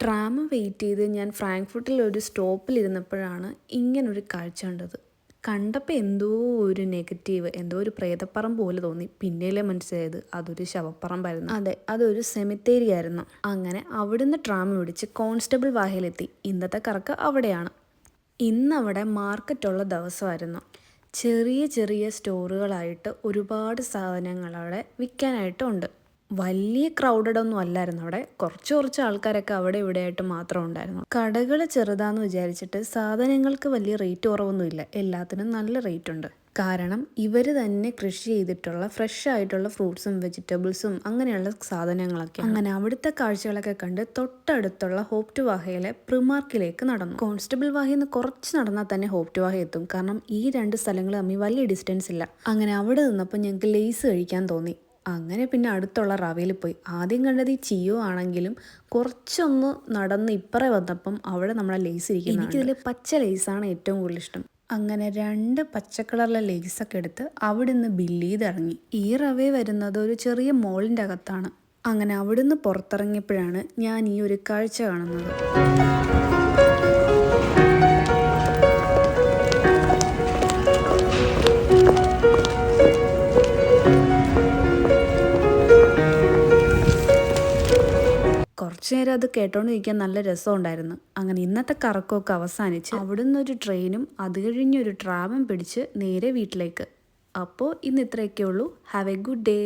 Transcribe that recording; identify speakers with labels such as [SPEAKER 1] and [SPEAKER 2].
[SPEAKER 1] Tram wait ചെയ്ത് ഞാൻ ഫ്രാങ്ക്ഫർട്ടിൽ ഒരു സ്റ്റോപ്പിലിരുന്നപ്പോഴാണ് ഇങ്ങനൊരു കാഴ്ച കണ്ടത്. കണ്ടപ്പോൾ എന്തോ ഒരു നെഗറ്റീവ്, എന്തോ ഒരു പ്രേതപ്പറമ്പ് പോലെ തോന്നി. പിന്നെയല്ലേ മനസ്സിലായത് അതൊരു ശവപ്പറമ്പായിരുന്നു. അതെ, അതൊരു സെമിത്തേരി ആയിരുന്നു. അങ്ങനെ അവിടുന്ന് ട്രാം പിടിച്ച് കോൺസ്റ്റബിൾ വാഹയിലെത്തി. ഇന്നത്തെ കറക്ക് അവിടെയാണ്. ഇന്നവിടെ മാർക്കറ്റുള്ള ദിവസമായിരുന്നു. ചെറിയ ചെറിയ സ്റ്റോറുകളായിട്ട് ഒരുപാട് സാധനങ്ങൾ അവിടെ വിൽക്കാനായിട്ടുണ്ട്. വലിയ ക്രൗഡഡ് ഒന്നും അല്ലായിരുന്നു അവിടെ. കുറച്ച് ആൾക്കാരൊക്കെ അവിടെ ഇവിടെ ആയിട്ട് മാത്രം ഉണ്ടായിരുന്നു. കടകൾ ചെറുതാന്ന് വിചാരിച്ചിട്ട് സാധനങ്ങൾക്ക് വലിയ റേറ്റ് കുറവൊന്നുമില്ല. എല്ലാത്തിനും നല്ല റേറ്റ് ഉണ്ട്. കാരണം ഇവർ തന്നെ കൃഷി ചെയ്തിട്ടുള്ള ഫ്രഷ് ആയിട്ടുള്ള ഫ്രൂട്ട്സും വെജിറ്റബിൾസും അങ്ങനെയുള്ള സാധനങ്ങളൊക്കെ. അങ്ങനെ അവിടുത്തെ കാഴ്ചകളൊക്കെ കണ്ട് തൊട്ടടുത്തുള്ള ഹോപ്പ് ടു വാഹയിലെ പ്രിമാർക്കിലേക്ക് നടന്നു. കോൺസ്റ്റബിൾ വാഹയിൽ നിന്ന് കുറച്ച് നടന്നാൽ തന്നെ ഹോപ്പ് ടു വാഹ എത്തും. കാരണം ഈ രണ്ട് സ്ഥലങ്ങൾ തമ്മിൽ വലിയ ഡിസ്റ്റൻസ് ഇല്ല. അങ്ങനെ അവിടെ നിന്നപ്പോൾ ഞങ്ങൾക്ക് ലേസ് കഴിക്കാൻ തോന്നി. അങ്ങനെ പിന്നെ അടുത്തുള്ള റവയിൽ പോയി. ആദ്യം കണ്ടത് ഈ ചിയോ ആണെങ്കിലും കുറച്ചൊന്ന് നടന്ന് ഇപ്പറേ വന്നപ്പം അവിടെ നമ്മളെ ലേസ് ഇരിക്കുന്നു. എനിക്കിതിൽ പച്ച ലേസാണ് ഏറ്റവും കൂടുതൽ ഇഷ്ടം. അങ്ങനെ 2 പച്ചക്കളറിലെ ലേസൊക്കെ എടുത്ത് അവിടുന്ന് ബില്ല് ചെയ്തിറങ്ങി. ഈ റവ വരുന്നത് ഒരു ചെറിയ മോളിൻ്റെ അകത്താണ്. അങ്ങനെ അവിടുന്ന് പുറത്തിറങ്ങിയപ്പോഴാണ് ഞാൻ ഈ ഒരു കാഴ്ച കാണുന്നത്. കുറച്ചു നേരം അത് കേട്ടോണ്ടിരിക്കാൻ നല്ല രസമുണ്ടായിരുന്നു. അങ്ങനെ ഇന്നത്തെ കറക്കമൊക്കെ അവസാനിച്ച് അവിടുന്ന് ഒരു ട്രെയിനും അത് കഴിഞ്ഞൊരു ട്രാമും പിടിച്ച് നേരെ വീട്ടിലേക്ക്. അപ്പോൾ ഇന്ന് ഇത്രയൊക്കെ ഉള്ളൂ. Have A good day.